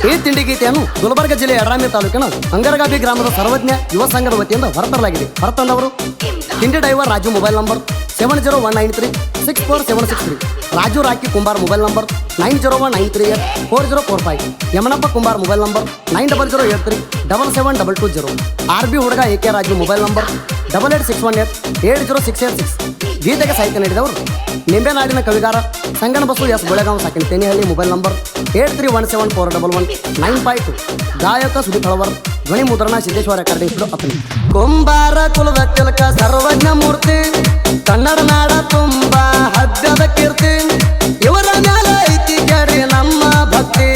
ಈ ತಿಂಡಿ ಗೀತೆಯನ್ನು ಗುಲ್ಬರ್ಗ ಜಿಲ್ಲೆಯ ಯಡ್ರಾಮಿ ತಾಲೂಕಿನ ಅಂಗರಗಾಬಿ ಗ್ರಾಮದ ಸರ್ವಜ್ಞ ಯುವ ಸಂಘದ ವತಿಯಿಂದ ಹೊರತರಲಾಗಿದೆ. ಹೊರತಂದವರು ತಿಂಡಿ driver Raju, mobile number 7019364763. Raju Rocky Kumbar, mobile number 9019384045. Yamanappa Kumbar, mobile number 9008377220. RB ಹುಡುಗ AK ರಾಜು, ಮೊಬೈಲ್ ನಂಬರ್ 8861880686. ಗೀತೆಗೆ ಸಾಹಿತ್ಯ ನೀಡಿದವರು ನಿಂಬೆನಾಡಿನ ಕವಿಗಾರ ಸಂಗನ ಬಸು ಎಸ್ ಗುಳೆಗಾಂವ್ ಸಾಕಿನ ತೇನಿಹಳ್ಳಿ, ಮೊಬೈಲ್ ನಂಬರ್ 8317411952. ಗಾಯಕ ಸುದೀಪ್ ಹಳವರ್, ಧ್ವನಿ ಮುದ್ರಣ ಸಿದ್ದೇಶ್ವರ ರೆಕಾರ್ಡಿಂಗ್ ಸ್ಟುಡಿಯೋ ಅತನಿ. ಕುಂಬಾರ ಕುಲದ ತಿಲಕ ಸರ್ವಜ್ಞ ಮೂರ್ತಿ, ಕನ್ನಡ ನಾಡ ತುಂಬ ಹಬ್ಬದ ಕೀರ್ತಿ, ಇವರ ಮ್ಯಾಲ ಐತಿ ಕೇಳಿ ನಮ್ಮ ಭಕ್ತಿ.